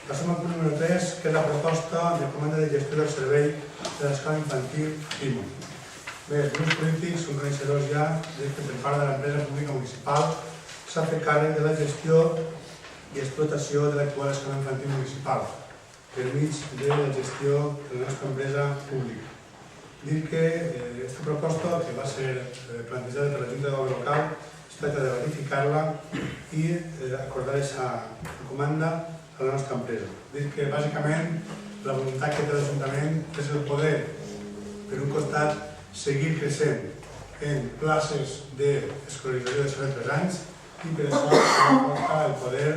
Passem al punt número 3, que és la proposta de comanda de gestió del servei de l'escola infantil PIMO. Bé, els grups polítics són coneixedors ja que per part de l'empresa pública municipal s'ha fet càrrec de la gestió i explotació de l'actual escola infantil municipal per mig de la gestió de la nostra empresa pública. Dir que aquesta proposta, que va ser plantejada per la Junta de Govern local, es tracta de ratificar-la i acordar aquesta comanda a la nostra empresa. Dir que, bàsicament, la voluntat que té l'Ajuntament és el poder, per un costat, seguir creixent en places d'escolarització de 3 anys i per això el poder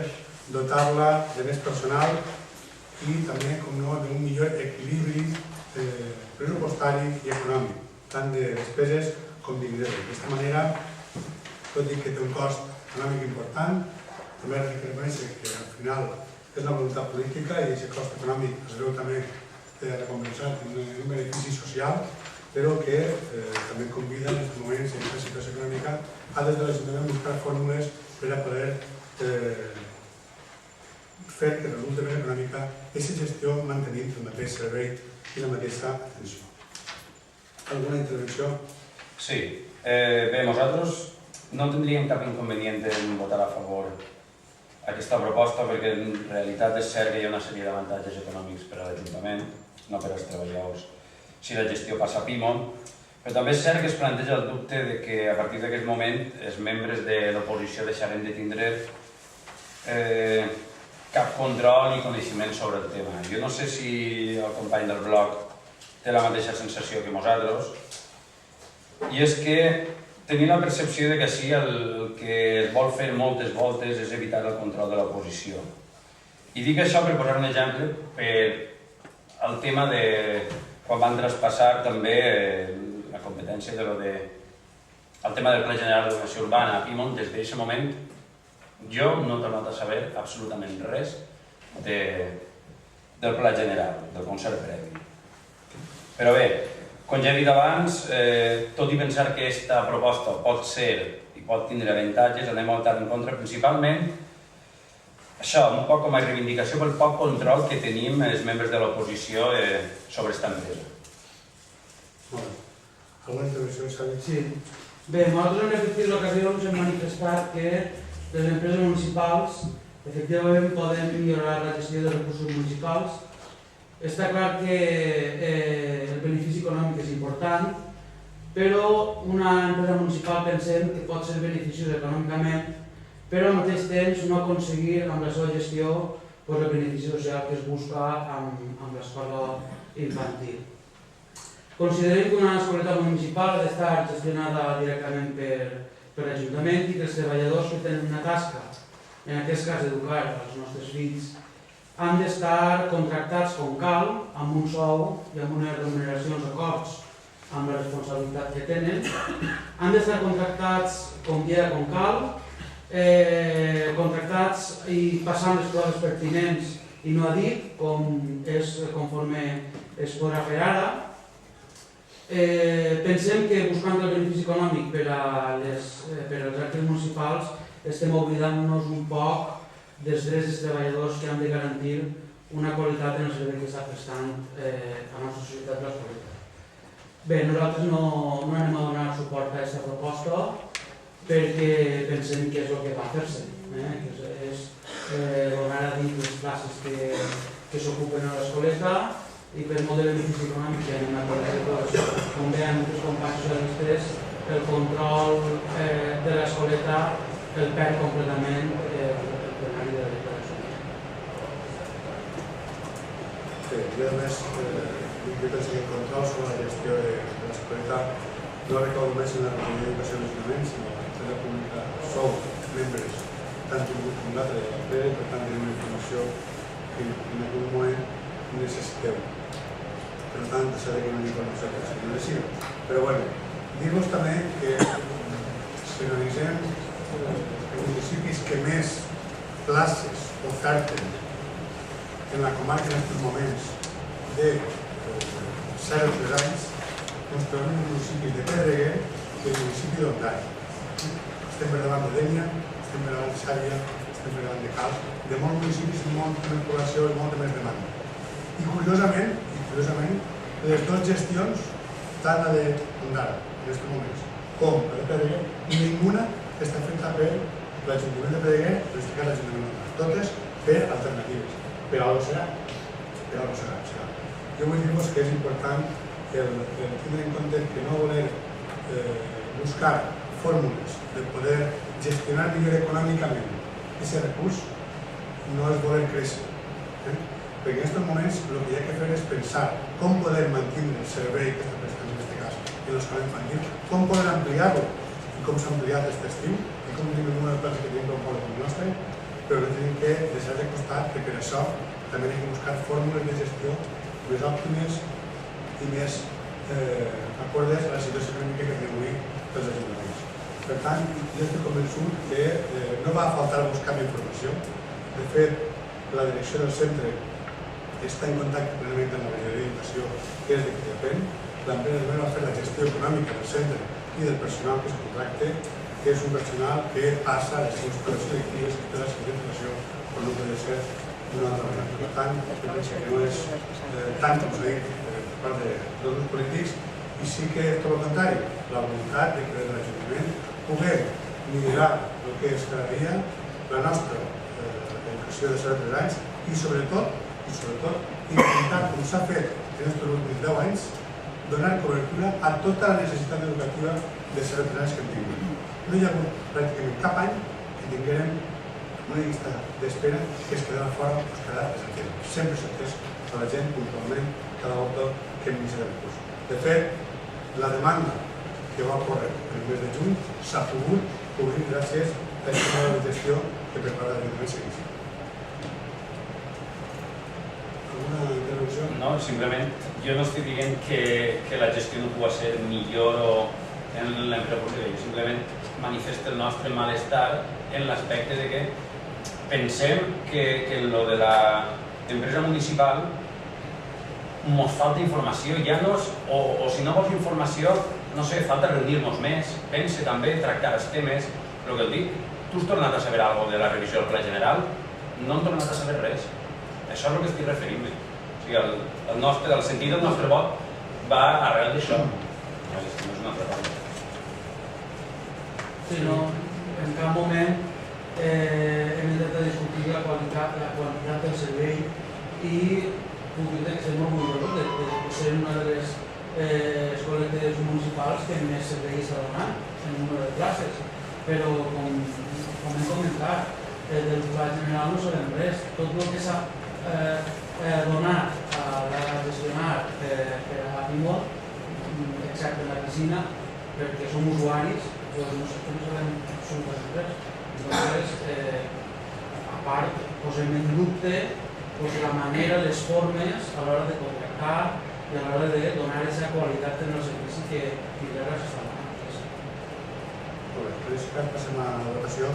dotar-la de més personal i també, com no, d'un millor equilibri pressupostari i econòmic, tant de despeses com d'ingressos. D'aquesta manera, tot i que té un cost econòmic important, també hem de reconèixer que al final és la voluntat política i aquest cost econòmic es veu també recompensat en un benefici social, però que també convida en aquests moments, en aquesta situació econòmica, a des de l'Ajuntament buscar fórmules per a poder fer que resulti més econòmica aquesta gestió mantenint el mateix servei i la mateixa atenció. Alguna intervenció? Sí. Bé, nosaltres no tindríem cap inconvenient en votar a favor aquesta proposta perquè en realitat és cert que hi ha una sèrie d'avantatges econòmics per a l'Ajuntament, no per als treballadors, si la gestió passa a PIMO, però també és cert que es planteja el dubte de que a partir d'aquest moment els membres de l'oposició deixarem de tindre cap control i coneixement sobre el tema. Jo no sé si el company del bloc té la mateixa sensació que nosaltres, i és que tenim la percepció que així el que es vol fer moltes voltes és evitar el control de l'oposició. I dic això per posar un exemple per el tema de quan van traspassar també la competència el tema del Pla General d'Ordenació Urbana a PIMO. Des d'aquest moment jo no he tornat a saber absolutament res del Pla General, del concert previ. Però bé, com ja he dit abans, tot i pensar que aquesta proposta pot ser i pot tindre avantatges, anem a votar en contra principalment això, un poc com a reivindicació pel poc control que tenim els membres de l'oposició sobre aquesta empresa. Molt bé. Alguna intervenció, Xavi? Sí. Bé, nosaltres en repetir l'ocasió ens hem manifestat que les empreses municipals efectivament poden millorar la gestió dels recursos municipals. Està clar que el benefici econòmic és important, però una empresa municipal pensem que pot ser beneficiós econòmicament, però al mateix temps no aconseguir amb la seva gestió el benefici social que es busca amb l'escola infantil. Considerem que una escoleta municipal ha d'estar gestionada directament per l'Ajuntament i que els treballadors que tenen una tasca, en aquest cas educar els nostres fills, han d'estar contractats com cal, amb un sou i amb unes remuneracions acords amb la responsabilitat que tenen. Han d'estar contractats com cal, contractats i passant les proves pertinents i no a dit, com és conforme es podrà fer ara. Pensem que buscant el benefici econòmic per als actes municipals estem oblidant-nos un poc dels drets dels treballadors que han de garantir una qualitat en el servei que està prestant a la nostra societat de l'escola. Bé, nosaltres no anem a donar suport a aquesta proposta perquè pensem que és el que va fer-se, que és donar a dir les classes que s'ocupen a l'escoleta i per molt de benefici econòmic que anem a poder, com veiem els companys socialistes, el control de l'escoleta el perd completament el plenari de l'Ajuntament. Sí, jo a més penso que el control sobre la gestió de l'escoleta no recau només en la Recollida d'Educació de l'Ajuntament, sinó que l'empresa pública sou membres, tant un grup com l'altre de l'empresa, per tant tenim una informació que en algun moment necessiteu. Per tant, s'ha de que no hi ha nosaltres, no és així. Però bé, dir-vos també que si analitzem els municipis que més places oferten en la comarca en aquests moments de 0 a 3 anys, ens trobem en el municipi de Pedreguer i el municipi d'Ondara. Estem per davant de Dénia, estem per davant de Xàbia, estem per davant de Calp de molts municipis i molta més població i molta més demanda. I curiosament, les dues gestions, tant la d'Ondara, en aquests moments, com la de Pedreguer, ninguna està feta per l'Ajuntament de Pedreguer, en aquest cas l'Ajuntament d'Ondara. Totes per alternatives. Per algo serà. Jo vull dir-vos que és important tindre en compte que no voler buscar fórmules de poder gestionar millor econòmicament aquest recurs no és voler créixer. Perquè en aquests moments el que hi ha que fer és pensar com poder mantenir el servei que està prestant en aquest cas en l'escola infantil, com poder ampliar-lo i com s'ha ampliat aquest estiu i com tenim el número de places que tenim per un poble com el nostre, però no tenim que deixar de costat que per això també hem de buscar fórmules de gestió més òptimes i més acordes a la situació econòmica que tenim avui dels ajuntaments. Per tant, jo estic convençut que no va faltar buscar informació. De fet, la direcció del centre està en contacte plenament amb la regidoria d'educació, que és de qui depèn. L'empresa també va fer la gestió econòmica del centre i del personal que es contracta, que és un personal que passa les seves operacions directives i tota la seva informació, però no pot ser d'una altra manera. Per tant, penso que no és tant com s'ha dit per part de tots els grups polítics, i sí que tot el contrari, la voluntat de que l'Ajuntament puguem millorar el que és cada dia la nostra educació de 0 a 3 anys i sobretot intentar, com s'ha fet en aquests últims 10 anys, donar cobertura a tota la necessitat educativa de 0 a 3 anys que hem tingut. No hi ha hagut pràcticament cap any que tinguem una llista d'espera que es quedarà fora o es quedarà desatès. Sempre s'ha atès a la gent puntualment cada volta que hem iniciat el curs. De fet, la demanda que va córrer el mes de juny s'ha pogut cobrir gràcies a aquesta nova gestió que per part de l'Ajuntament s'inicia. Alguna intervenció? No, simplement jo no estic dient que la gestió no pugui ser millor en l'empresa pública, jo simplement manifesta el nostre malestar en l'aspecte de que pensem que en lo de l'empresa municipal ens falta informació, ja no és, o si no vols informació, no sé, falta reunir-nos més, pense també, tractar els temes, el que et dic, tu has tornat a saber alguna cosa de la revisió del Pla General? No hem tornat a saber res. Això és el que estic referint-me. O sigui, el sentit del nostre vot va arrel d'això. No és una altra cosa. Si no, en cap moment hem intentat discutir la qualitat del servei i públic que ser molt orgullós de ser una de les escoles municipals que més serveis ha donat en número de classes. Però, com hem comentat, del Pla General no sabem res. Tot el que s'ha donat a gestionar per a PIMOT, excepte la piscina, perquè som usuaris, doncs no sabem absolutament res. Entonces, a part, posem en dubte la manera, les formes a l'hora de contractar i a l'hora de donar aquesta qualitat en el servici que fins ara s'està donant. Molt bé, passem a la votació.